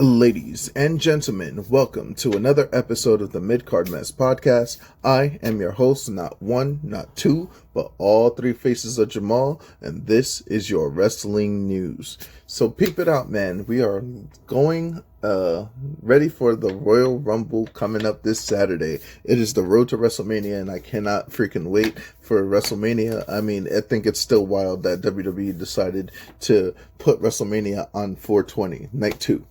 Ladies and gentlemen, welcome to another episode of the Midcard Mess Podcast. I am your host, not one, not two, but all three faces of Jamal, and this is your wrestling news. So peep it out, man. We are going ready for the Royal Rumble coming up this Saturday. It is the road to WrestleMania, and I cannot freaking wait for WrestleMania. I mean, I think it's still wild that WWE decided to put WrestleMania on 420, night 2.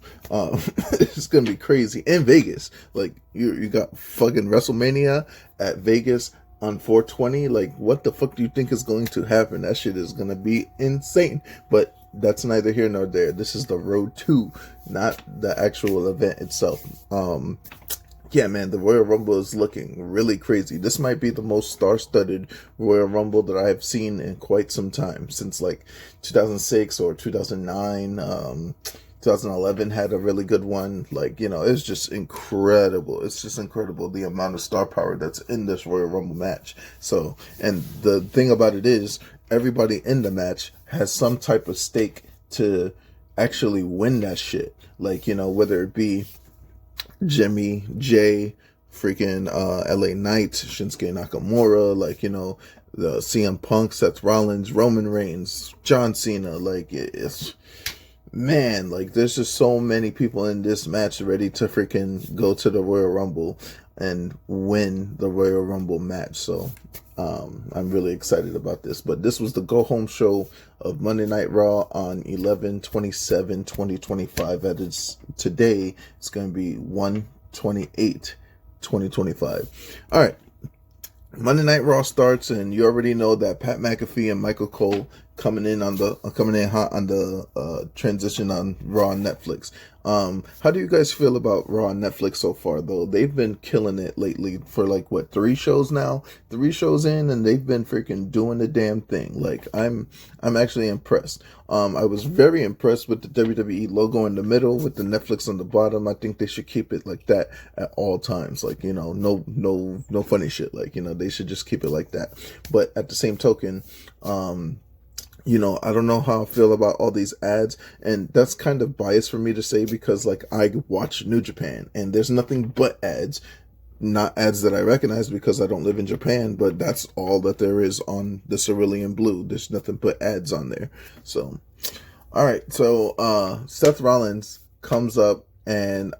It's gonna be crazy in Vegas. Like you got fucking WrestleMania at Vegas on 420. Like, what the fuck do you think is going to happen? That shit is gonna be insane. But that's neither here nor there. This is the road to, not the actual event itself. Yeah, man, the Royal Rumble is looking really crazy. This might be the most star-studded Royal Rumble that I've seen in quite some time, since like 2006 or 2009. 2011 had a really good one. Like, you know, it's just incredible. It's just incredible the amount of star power that's in this Royal Rumble match. So, and the thing about it is, everybody in the match has some type of stake to actually win that shit. Like, you know, whether it be Jimmy, Jay, freaking LA Knight, Shinsuke Nakamura, like, you know, the CM Punk, Seth Rollins, Roman Reigns, John Cena. Like, it's, man, like, there's just so many people in this match ready to freaking go to the Royal Rumble and win the Royal Rumble match. So I'm really excited about this. But this was the Go Home Show of Monday Night Raw on 11/27/2025. That is today. It's going to be 1/28/2025. All right. Monday Night Raw starts, and you already know that Pat McAfee and Michael Cole coming in hot on the transition on Raw and Netflix. How do you guys feel about Raw and Netflix so far, though? They've been killing it lately for like, what, 3 shows now? 3 shows in, and they've been freaking doing the damn thing. Like, I'm actually impressed. I was very impressed with the WWE logo in the middle with the Netflix on the bottom. I think they should keep it like that at all times. Like, you know, no funny shit. Like, you know, they should just keep it like that. But at the same token, you know, I don't know how I feel about all these ads, and that's kind of biased for me to say because, like, I watch New Japan, and there's nothing but ads. Not ads that I recognize because I don't live in Japan, but that's all that there is on the Cerulean Blue. There's nothing but ads on there. So, alright, so Seth Rollins comes up and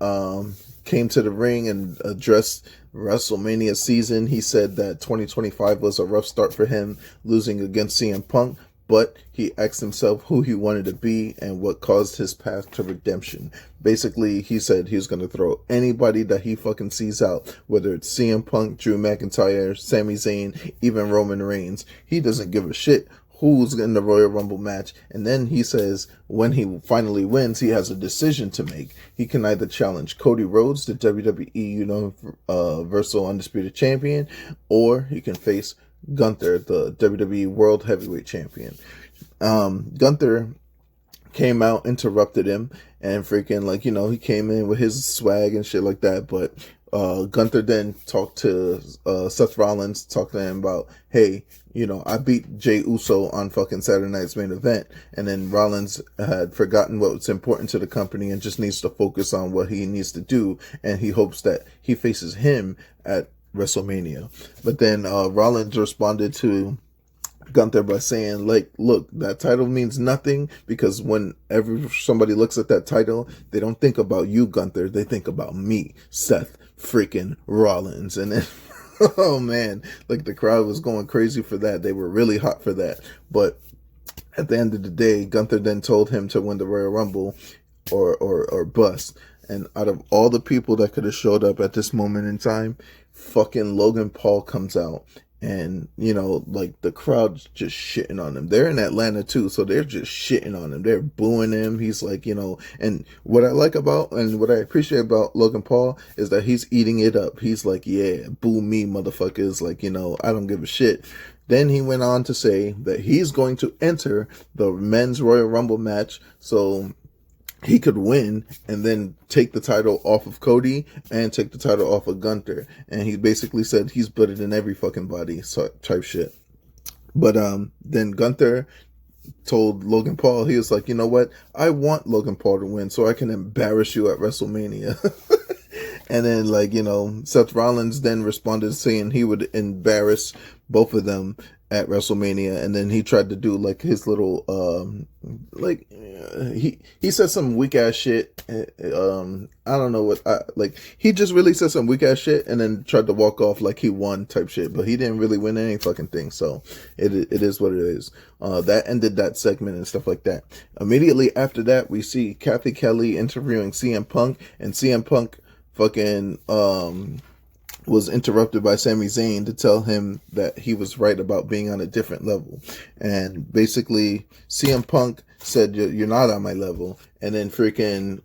came to the ring and addressed WrestleMania season. He said that 2025 was a rough start for him, losing against CM Punk, but he asked himself who he wanted to be and what caused his path to redemption. Basically, he said he was going to throw anybody that he fucking sees out, whether it's CM Punk, Drew McIntyre, Sami Zayn, even Roman Reigns. He doesn't give a shit who's in the Royal Rumble match. And then he says when he finally wins, he has a decision to make. He can either challenge Cody Rhodes, the WWE Universal Undisputed Champion, or he can face Gunther, the WWE World Heavyweight Champion. Gunther came out, interrupted him, and freaking, like, you know, he came in with his swag and shit like that. But Gunther then talked to Seth Rollins, talked to him about, hey, you know, I beat Jey Uso on fucking Saturday Night's Main Event. And then Rollins had forgotten what was important to the company and just needs to focus on what he needs to do. And he hopes that he faces him at WrestleMania. But then Rollins responded to Gunther by saying, like, look, that title means nothing because whenever somebody looks at that title, they don't think about you, Gunther. They think about me, Seth freaking Rollins. And then, oh man, like, the crowd was going crazy for that. They were really hot for that. But at the end of the day, Gunther then told him to win the Royal Rumble or bust. And out of all the people that could have showed up at this moment in time, fucking Logan Paul comes out. And, you know, like, the crowd's just shitting on him. They're in Atlanta too, so they're just shitting on him. They're booing him. He's like, you know, and what I like about and what I appreciate about Logan Paul is that he's eating it up. He's like, yeah, boo me, motherfuckers. Like, you know, I don't give a shit. Then he went on to say that he's going to enter the men's Royal Rumble match, so he could win and then take the title off of Cody and take the title off of Gunther. And he basically said he's better than every fucking body, so type shit. But then Gunther told Logan Paul, he was like, you know what? I want Logan Paul to win so I can embarrass you at WrestleMania. And then, like, Seth Rollins then responded saying he would embarrass both of them at WrestleMania. And then he tried to do, like, his little, he said some weak ass shit. I don't know he just really said some weak ass shit and then tried to walk off like he won type shit. But he didn't really win any fucking thing. So it is what it is. That ended that segment and stuff like that. Immediately after that, we see Kathy Kelly interviewing CM Punk, and CM Punk fucking was interrupted by Sami Zayn to tell him that he was right about being on a different level. And basically CM Punk said, you're not on my level. And then freaking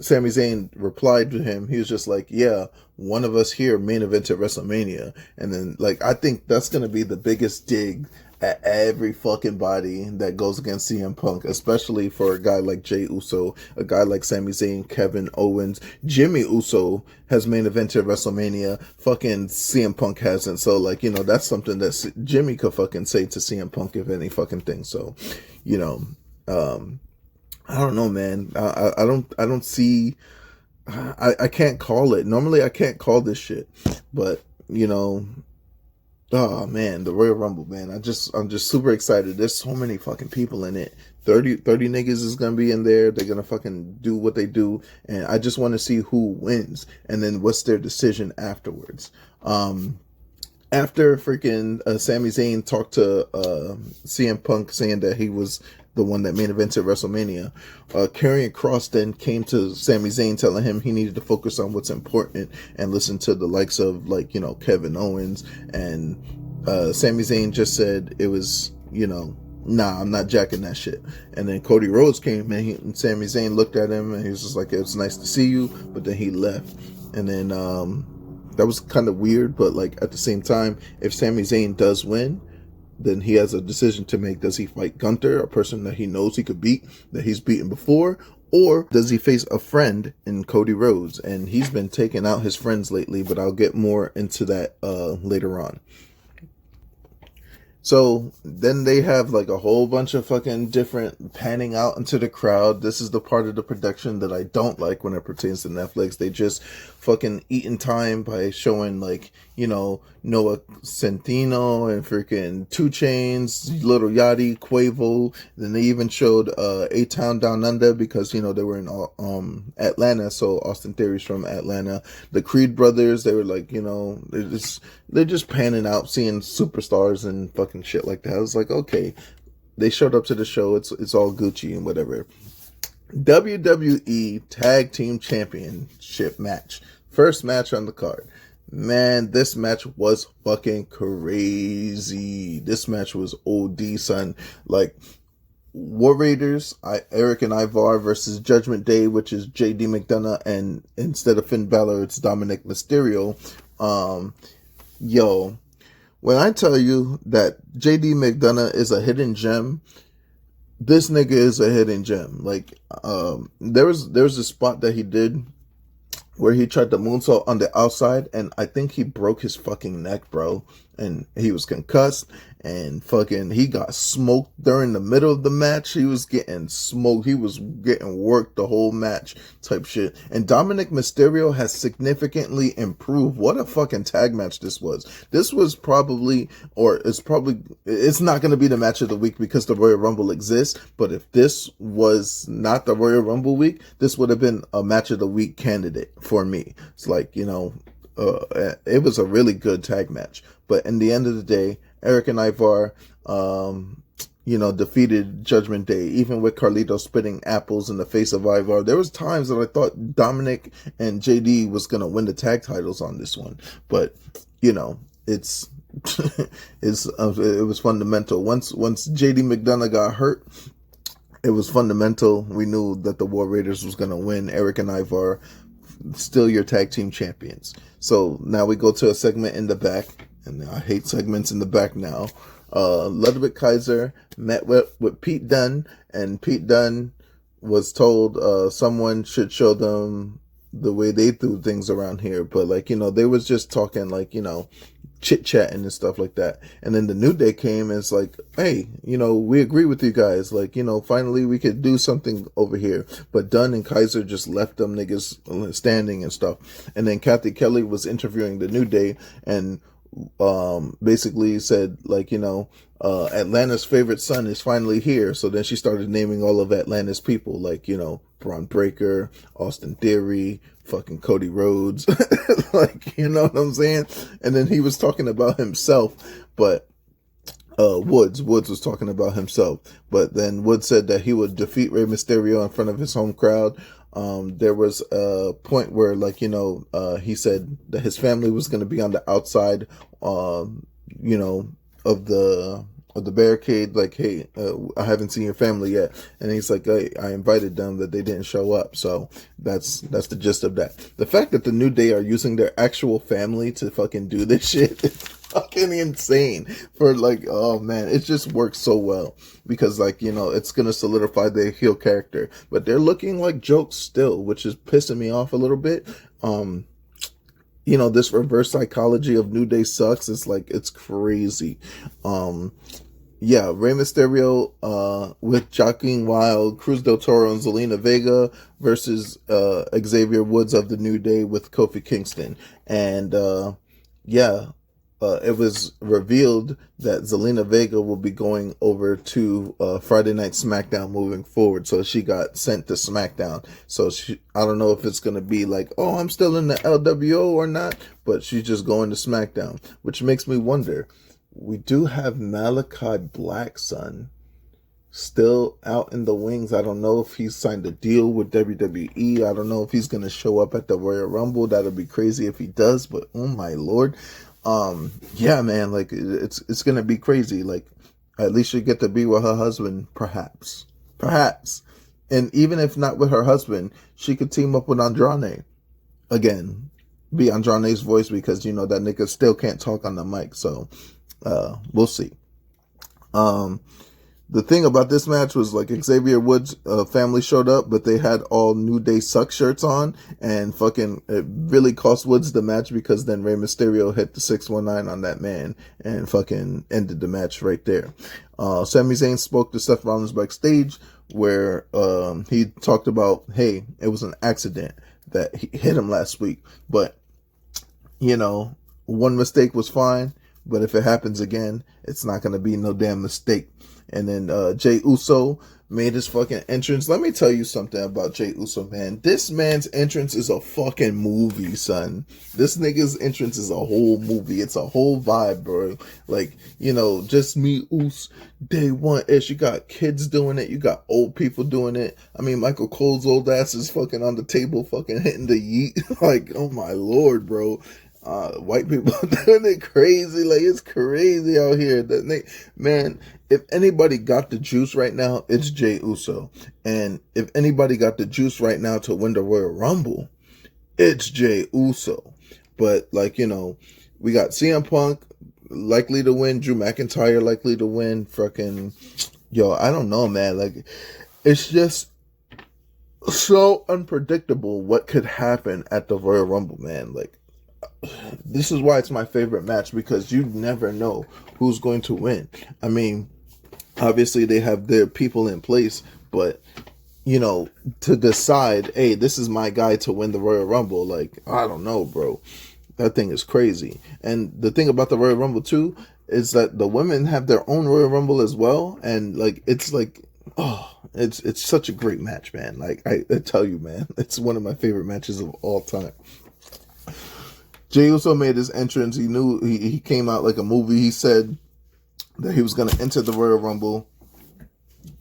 Sami Zayn replied to him. He was just like, yeah, one of us here main evented WrestleMania. And then, like, I think that's going to be the biggest dig at every fucking body that goes against CM Punk, especially for a guy like Jey Uso, a guy like Sami Zayn, Kevin Owens. Jimmy Uso has main evented WrestleMania. Fucking CM Punk hasn't. So, like, that's something that Jimmy could fucking say to CM Punk if any fucking thing. So, I don't know, man. I don't see. I can't call it. Normally, I can't call this shit, but oh man, the Royal Rumble, man. I'm just super excited. There's so many fucking people in it. 30 niggas is gonna be in there. They're gonna fucking do what they do, and I just want to see who wins, and then what's their decision afterwards. After freaking Sami Zayn talked to CM Punk saying that he was the one that main evented WrestleMania, Karrion Kross then came to Sami Zayn telling him he needed to focus on what's important and listen to the likes of, like, Kevin Owens. And Sami Zayn just said it was, nah, I'm not jacking that shit. And then Cody Rhodes came and Sami Zayn looked at him and he was just like, it's nice to see you, but then he left. And then that was kind of weird, but like at the same time, if Sami Zayn does win, then he has a decision to make. Does he fight Gunther, a person that he knows he could beat, that he's beaten before? Or does he face a friend in Cody Rhodes? And he's been taking out his friends lately, but I'll get more into that later on. So then they have like a whole bunch of fucking different panning out into the crowd. This is the part of the production that I don't like when it pertains to Netflix. They just fucking eating time by showing, like, Noah Centino and freaking 2 Chainz, Little Yachty, Quavo. Then they even showed A-Town Down Under because, they were in Atlanta. So Austin Theory's from Atlanta. The Creed brothers, they were like, they're just panning out, seeing superstars and fucking shit like that. I was like, okay, they showed up to the show. It's all Gucci and whatever. WWE Tag Team Championship match. First match on the card. Man, this match was fucking crazy. This match was OD, son. Like, War Raiders, Eric and Ivar versus Judgment Day, which is JD McDonough, and instead of Finn Balor, it's Dominic Mysterio. Yo, when I tell you that JD McDonough is a hidden gem, this nigga is a hidden gem. Like, there was a spot that he did where he tried to moonsault on the outside, and I think he broke his fucking neck, bro. And he was concussed, and fucking he got smoked during the middle of the match. He was getting smoked. He was getting worked the whole match type shit. And Dominic Mysterio has significantly improved. What a fucking tag match this was. This was probably, it's not going to be the match of the week because the Royal Rumble exists. But if this was not the Royal Rumble week, this would have been a match of the week candidate for me. It's like, it was a really good tag match. But in the end of the day, Eric and Ivar, defeated Judgment Day, even with Carlito spitting apples in the face of Ivar. There was times that I thought Dominic and JD was going to win the tag titles on this one. But, it was fundamental. Once JD McDonough got hurt, it was fundamental. We knew that the War Raiders was going to win. Eric and Ivar, still your tag team champions. So now we go to a segment in the back. And I hate segments in the back now. Ludwig Kaiser met with Pete Dunne, and Pete Dunne was told someone should show them the way they do things around here. But, like, they was just talking, like, chit-chatting and stuff like that. And then the New Day came and it's like, hey, we agree with you guys. Like, finally we could do something over here. But Dunn and Kaiser just left them niggas standing and stuff. And then Kathy Kelly was interviewing the New Day and basically said, like, Atlanta's favorite son is finally here. So then she started naming all of Atlanta's people, like, Braun Breaker, Austin Theory, fucking Cody Rhodes. Like, you know what I'm saying? And then he was talking about himself, but Woods was talking about himself. But then Woods said that he would defeat Rey Mysterio in front of his home crowd. There was a point where, like, he said that his family was going to be on the outside, of the barricade. Like, hey, I haven't seen your family yet. And he's like, hey, I invited them, that they didn't show up. So that's the gist of that. The fact that the New Day are using their actual family to fucking do this shit is fucking insane. For like, oh man, it just works so well because, like, it's gonna solidify their heel character. But they're looking like jokes still, which is pissing me off a little bit. This reverse psychology of New Day sucks. It's like, it's crazy. Rey Mysterio with Joaquin Wilde, Cruz del Toro, and Zelina Vega versus Xavier Woods of the New Day with Kofi Kingston. And it was revealed that Zelina Vega will be going over to Friday Night SmackDown moving forward. So she got sent to SmackDown. So I don't know if it's going to be like, oh, I'm still in the LWO or not, but she's just going to SmackDown, which makes me wonder. We do have Malachi Black, son, still out in the wings. I don't know if he's signed a deal with WWE. I don't know if he's going to show up at the Royal Rumble. That'll be crazy if he does, but oh my Lord. Man, like, it's going to be crazy. Like, at least she get to be with her husband, perhaps. And even if not with her husband, she could team up with Andrade. Again, be Andrade's voice because, that nigga still can't talk on the mic. So, we'll see. The thing about this match was, like, Xavier Woods' family showed up, but they had all New Day suck shirts on, and fucking it really cost Woods the match because then Rey Mysterio hit the 619 on that man and fucking ended the match right there. Sami Zayn spoke to Seth Rollins backstage where he talked about, hey, it was an accident that he hit him last week, but, one mistake was fine, but if it happens again, it's not going to be no damn mistake. And then Jey Uso made his fucking entrance. Let me tell you something about Jey Uso, man. This man's entrance is a fucking movie, son. This nigga's entrance is a whole movie. It's a whole vibe, bro. Like, just me, Us, day one-ish. You got kids doing it. You got old people doing it. I mean, Michael Cole's old ass is fucking on the table fucking hitting the yeet. Like, oh my Lord, bro. White people doing it crazy. Like, it's crazy out here. Man, if anybody got the juice right now, it's Jey Uso. And if anybody got the juice right now to win the Royal Rumble, it's Jey Uso. But, like, we got CM Punk likely to win, Drew McIntyre likely to win. Fucking, I don't know, man. Like, it's just so unpredictable what could happen at the Royal Rumble, man. Like, this is why it's my favorite match, because you never know who's going to win. I mean, obviously they have their people in place, but to decide, hey, this is my guy to win the Royal Rumble, like, I don't know, bro. That thing is crazy. And the thing about the Royal Rumble too is that the women have their own Royal Rumble as well, and like, it's like, oh, it's such a great match, man. Like, I tell you, man, it's one of my favorite matches of all time. Jey Uso made his entrance. He knew he came out like a movie. He said that he was going to enter the Royal Rumble.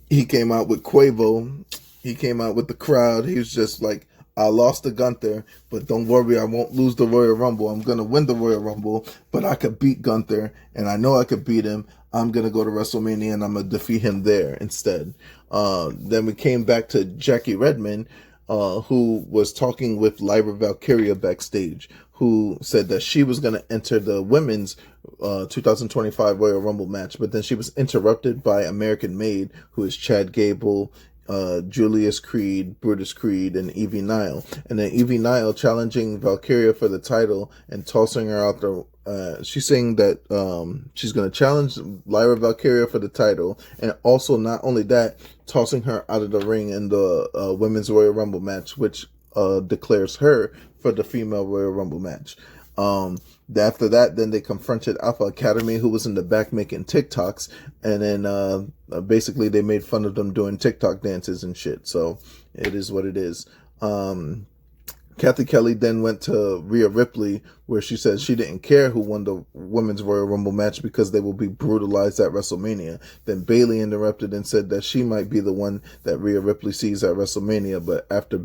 He came out with Quavo. He came out with the crowd. He was just like, I lost to Gunther, but don't worry, I won't lose the Royal Rumble. I'm going to win the Royal Rumble, but I could beat Gunther, and I know I could beat him. I'm going to go to WrestleMania, and I'm going to defeat him there instead. Then we came back to Jackie Redmond, who was talking with Lyra Valkyria backstage, who said that she was going to enter the women's 2025 Royal Rumble match, but then she was interrupted by American Made, who is Chad Gable, Julius Creed, Brutus Creed, and Evie Nile. And then Evie Nile challenging Valkyria for the title and tossing her out the. She's saying that she's going to challenge Lyra Valkyria for the title, and also not only that, tossing her out of the ring in the Women's Royal Rumble match, which declares her for the female Royal Rumble match. After that, then they confronted Alpha Academy, who was in the back making TikToks, and then basically they made fun of them doing TikTok dances and shit. So it is what it is. Kathy Kelly then went to Rhea Ripley, where she said she didn't care who won the Women's Royal Rumble match because they will be brutalized at WrestleMania. Then Bayley interrupted and said that she might be the one that Rhea Ripley sees at WrestleMania. But after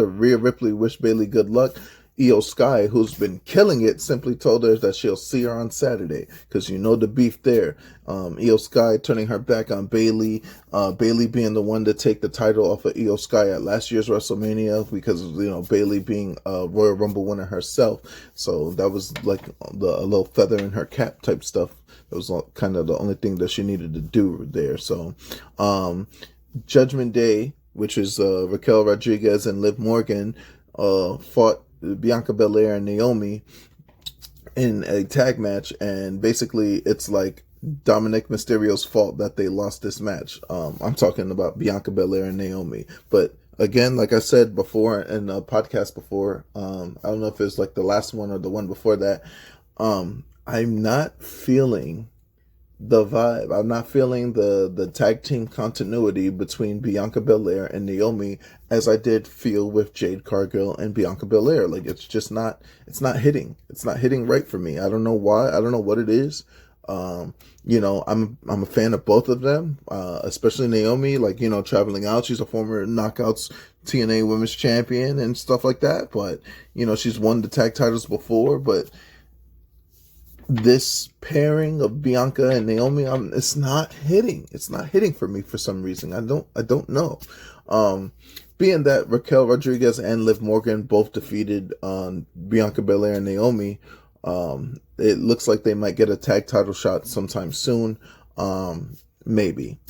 Rhea Ripley wished Bayley good luck, Io Sky, who's been killing it, simply told her that she'll see her on Saturday, because you know the beef there. Io Sky turning her back on Bayley, Bayley being the one to take the title off of Io Sky at last year's WrestleMania, because Bayley being a Royal Rumble winner herself. So that was like a little feather in her cap type stuff. That was kind of the only thing that she needed to do there. So Judgment Day, which is Raquel Rodriguez and Liv Morgan, fought Bianca Belair and Naomi in a tag match, and basically it's like Dominic Mysterio's fault that they lost this match. I'm talking about Bianca Belair and Naomi. But again, like I said before in a podcast before, I don't know if it's like the last one or the one before that, I'm not feeling the vibe. I'm not feeling the tag team continuity between Bianca Belair and Naomi as I did feel with Jade Cargill and Bianca Belair. Like, it's just not, it's not hitting. It's not hitting right for me. I don't know why. I don't know what it is. I'm a fan of both of them, especially Naomi, like, traveling out. She's a former Knockouts TNA Women's Champion and stuff like that. But, she's won the tag titles before, but this pairing of Bianca and Naomi, it's not hitting. It's not hitting for me for some reason. I don't know. Being that Raquel Rodriguez and Liv Morgan both defeated Bianca Belair and Naomi, it looks like they might get a tag title shot sometime soon. Maybe.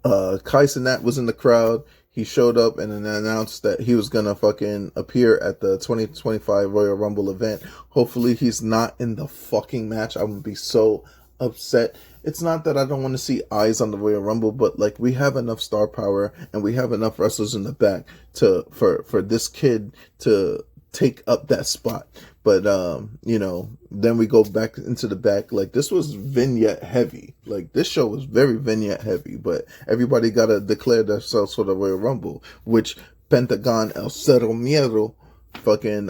Kai Cenat was in the crowd. He showed up and then announced that he was going to fucking appear at the 2025 Royal Rumble event. Hopefully he's not in the fucking match. I would be so upset. It's not that I don't want to see eyes on the Royal Rumble, but like, we have enough star power and we have enough wrestlers in the back for this kid to take up that spot. But, then we go back into the back. Like, this was vignette heavy. Like, this show was very vignette heavy, but everybody got to declare themselves for the Royal Rumble, which Pentagon El Cero Miedo fucking,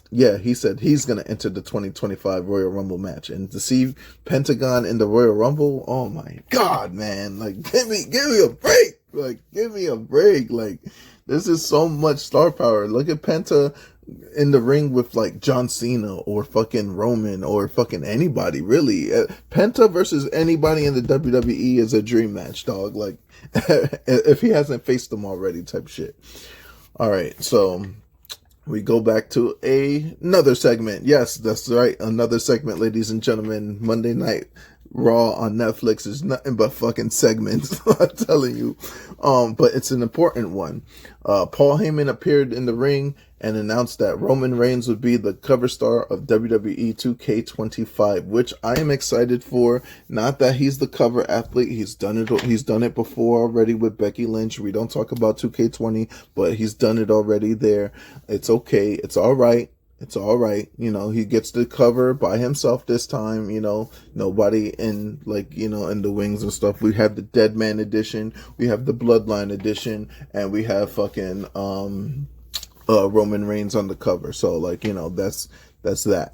he said he's going to enter the 2025 Royal Rumble match. And to see Pentagon in the Royal Rumble, oh my God, man. Like, give me a break. Like, give me a break. Like, this is so much star power. Look at Penta in the ring with like John Cena or fucking Roman or fucking anybody, really. Penta versus anybody in the WWE is a dream match, dog. Like, if he hasn't faced them already, type shit. All right, so we go back to another segment. Yes, that's right, another segment, ladies and gentlemen. Monday Night Raw on Netflix is nothing but fucking segments. I'm telling you. But it's an important one. Paul Heyman appeared in the ring and announced that Roman Reigns would be the cover star of WWE 2K25, which I am excited for. Not that he's the cover athlete. He's done it before already with Becky Lynch. We don't talk about 2K20, but he's done it already there. It's okay. It's all right. It's all right. He gets the cover by himself this time. Nobody in in the wings and stuff. We have the Dead Man edition. We have the Bloodline edition, and we have fucking Roman Reigns on the cover. So that's that.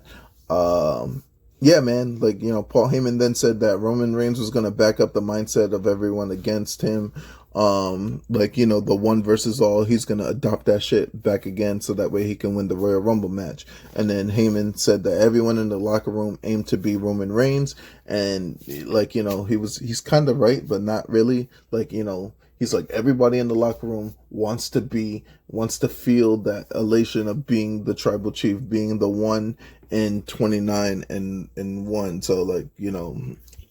Yeah, man. Paul Heyman then said that Roman Reigns was going to back up the mindset of everyone against him. The one versus all, he's going to adopt that shit back again so that way he can win the Royal Rumble match. And then Heyman said that everyone in the locker room aimed to be Roman Reigns. And he's kind of right, but not really. He's like, everybody in the locker room wants to feel that elation of being the tribal chief, being the one in 29 and 1. So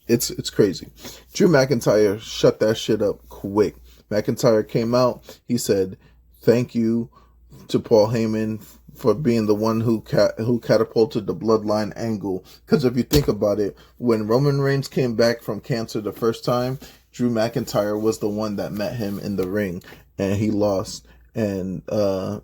It's crazy. Drew McIntyre shut that shit up quick. McIntyre came out. He said, "Thank you to Paul Heyman for being the one who catapulted the bloodline angle." Because if you think about it, when Roman Reigns came back from cancer the first time, Drew McIntyre was the one that met him in the ring, and he lost. And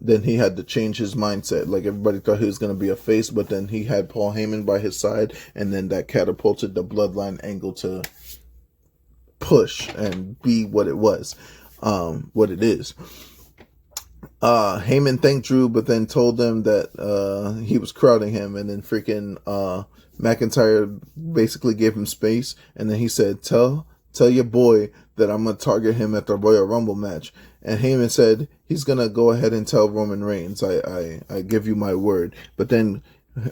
then he had to change his mindset. Like, everybody thought he was going to be a face, but then he had Paul Heyman by his side, and then that catapulted the bloodline angle to push and be what it was, what it is. Heyman thanked Drew, but then told them that he was crowding him, and then freaking McIntyre basically gave him space, and then he said, tell your boy that I'm going to target him at the Royal Rumble match. And Heyman said he's going to go ahead and tell Roman Reigns, I give you my word. But then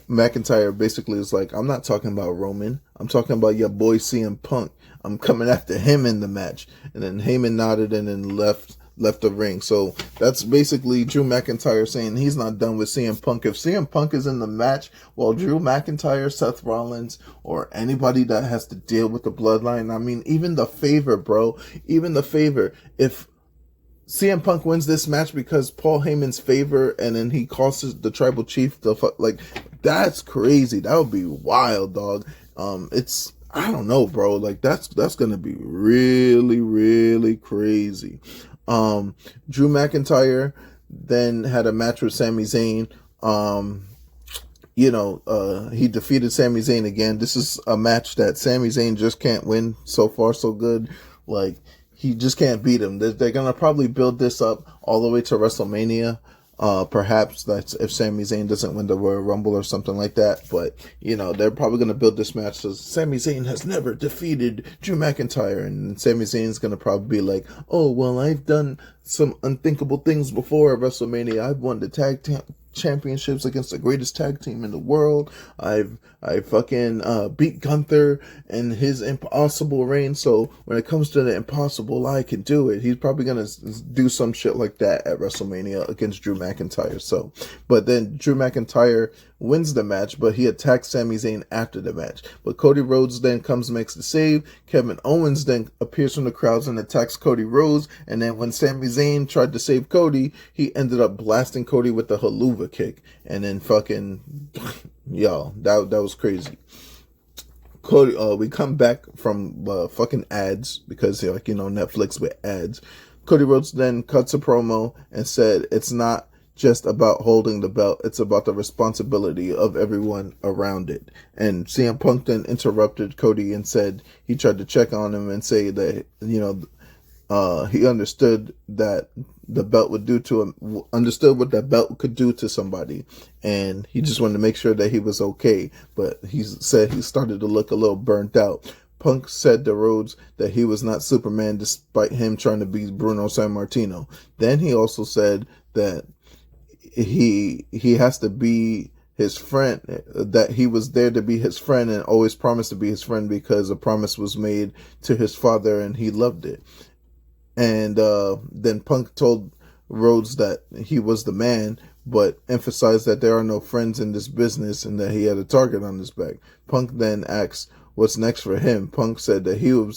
McIntyre basically is like, I'm not talking about Roman. I'm talking about your boy CM Punk. I'm coming after him in the match. And then Heyman nodded and then left the ring. So that's basically Drew McIntyre saying he's not done with CM Punk. If CM Punk is in the match, well, Drew McIntyre, Seth Rollins, or anybody that has to deal with the bloodline, I mean, even the favor, bro, if CM Punk wins this match because Paul Heyman's favor, and then he causes the tribal chief to like, that's crazy. That would be wild, dog. I don't know, bro. Like, that's gonna be really, really crazy. Drew McIntyre then had a match with Sami Zayn. He defeated Sami Zayn again. This is a match that Sami Zayn just can't win. So far, so good. Like, he just can't beat him. They're going to probably build this up all the way to WrestleMania. Perhaps that's if Sami Zayn doesn't win the Royal Rumble or something like that. But, they're probably going to build this match so Sami Zayn has never defeated Drew McIntyre. And Sami Zayn's going to probably be like, oh, well, I've done some unthinkable things before at WrestleMania. I've won the tag championships against the greatest tag team in the world. I fucking beat Gunther and his impossible reign. So when it comes to the impossible, I can do it. He's probably gonna do some shit like that at WrestleMania against Drew McIntyre. So, but then Drew McIntyre wins the match, but he attacks Sami Zayn after the match. But Cody Rhodes then comes and makes the save. Kevin Owens then appears from the crowds and attacks Cody Rhodes. And then when Sami Zayn tried to save Cody, he ended up blasting Cody with the haluva kick. And then fucking, yo, that was crazy. Cody, we come back from fucking ads because Netflix with ads. Cody Rhodes then cuts a promo and said it's not just about holding the belt, it's about the responsibility of everyone around it. And CM Punk then interrupted Cody and said he tried to check on him and say that he understood that the belt would do to him, understood what that belt could do to somebody, and he just wanted to make sure that he was okay. But he said he started to look a little burnt out. Punk said to Rhodes that he was not Superman despite him trying to be Bruno Sammartino. Then he also said that he has to be his friend, that he was there to be his friend and always promised to be his friend because a promise was made to his father and he loved it. And then Punk told Rhodes that he was the man, but emphasized that there are no friends in this business and that he had a target on his back. Punk then asked what's next for him. Punk said that he would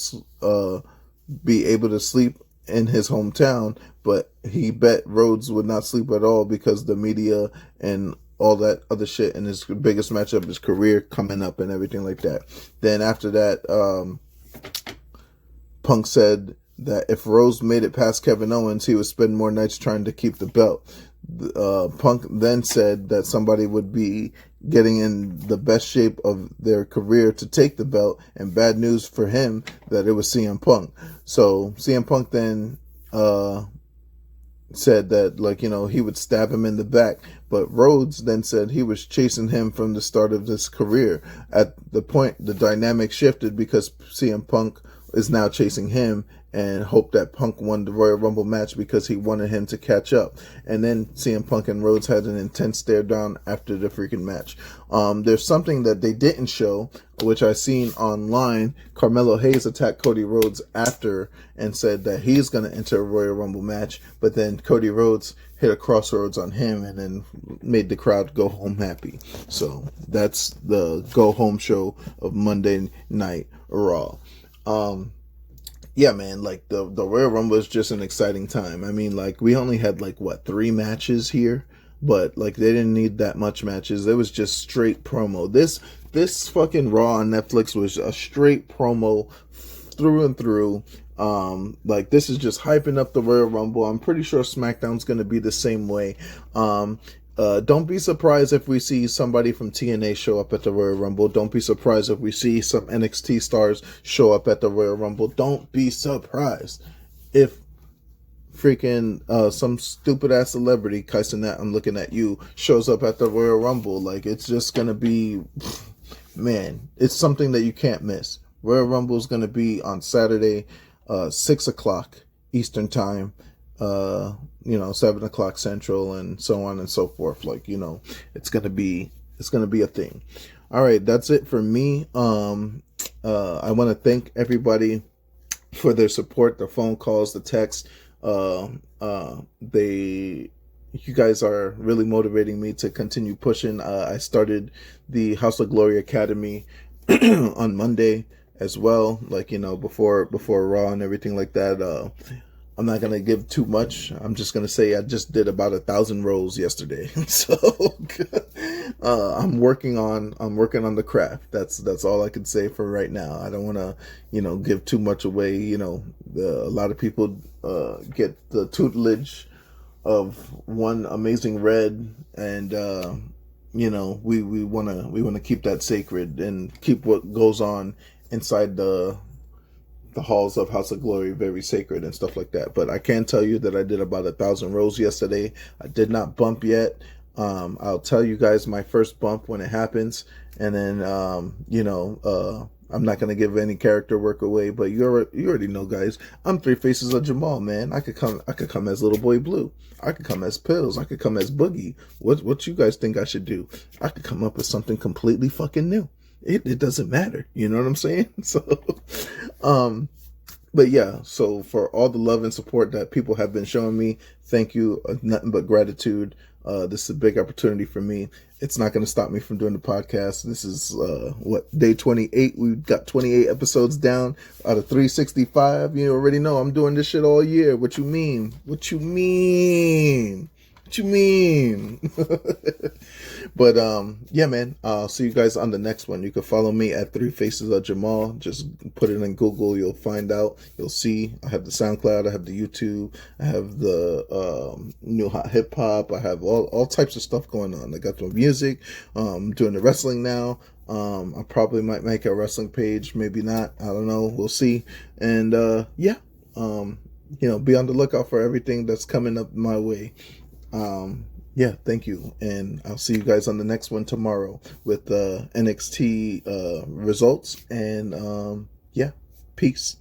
be able to sleep in his hometown, but he bet Rhodes would not sleep at all because the media and all that other shit in his biggest match of his career coming up and everything like that. Then after that, Punk said that if Rhodes made it past Kevin Owens, he would spend more nights trying to keep the belt. Punk then said that somebody would be getting in the best shape of their career to take the belt, and bad news for him that it was CM Punk. So CM Punk then said that he would stab him in the back, but Rhodes then said he was chasing him from the start of his career. At the point, the dynamic shifted because CM Punk is now chasing him, and hoped that Punk won the Royal Rumble match because he wanted him to catch up. And then CM Punk and Rhodes had an intense stare down after the freaking match. There's something that they didn't show, which I seen online. Carmelo Hayes attacked Cody Rhodes after and said that he's going to enter a Royal Rumble match, but then Cody Rhodes hit a crossroads on him and then made the crowd go home happy. So that's the Go Home Show of Monday Night Raw. Yeah, man, like the Royal Rumble is just an exciting time. I mean, like, we only had 3 matches here, but like they didn't need that much matches. It was just straight promo. This fucking Raw on Netflix was a straight promo through and through. Like, this is just hyping up the Royal Rumble. I'm pretty sure SmackDown's gonna be the same way. Don't be surprised if we see somebody from TNA show up at the Royal Rumble. Don't be surprised if we see some NXT stars show up at the Royal Rumble. Don't be surprised if freaking some stupid ass celebrity, Kaisenat, I'm looking at you, shows up at the Royal Rumble. Like, it's just gonna be, man, it's something that you can't miss. Royal Rumble is gonna be on Saturday, 6 o'clock Eastern time, 7 o'clock Central, and so on and so forth. Like, it's gonna be a thing. All right, that's it for me. I want to thank everybody for their support, the phone calls, the texts. You guys are really motivating me to continue pushing. I started the House of Glory Academy on Monday as well, before Raw and everything like that. I'm not gonna give too much. I'm just gonna say I just did about 1,000 rows yesterday. So I'm working on the craft. That's all I can say for right now. I don't want to give too much away. A lot of people get the tutelage of one amazing Red, and we want to keep that sacred and keep what goes on inside the halls of House of Glory very sacred and stuff like that. But I can tell you that I did about 1,000 rows yesterday. I did not bump yet. I'll tell you guys my first bump when it happens, and then I'm not gonna give any character work away, but you already know, guys. I'm Three Faces of Jamal, man. I could come as Little Boy Blue. I could come as Pills. I could come as Boogie. What you guys think I should do? I could come up with something completely fucking new. It doesn't matter. You know what I'm saying? So, but yeah, so for all the love and support that people have been showing me, thank you. Nothing but gratitude. This is a big opportunity for me. It's not going to stop me from doing the podcast. This is, day 28. We've got 28 episodes down out of 365. You already know I'm doing this shit all year. What you mean? What you mean? What you mean? But yeah, man, I'll see you guys on the next one. You can follow me at Three Faces of Jamal. Just put it in Google. You'll find out. You'll see. I have the SoundCloud. I have the YouTube. I have the new hot hip hop. I have all types of stuff going on. I got the music. I'm doing the wrestling now. I probably might make a wrestling page. Maybe not. I don't know. We'll see. And yeah, be on the lookout for everything that's coming up my way. Yeah, thank you, and I'll see you guys on the next one tomorrow with NXT results, and yeah, peace.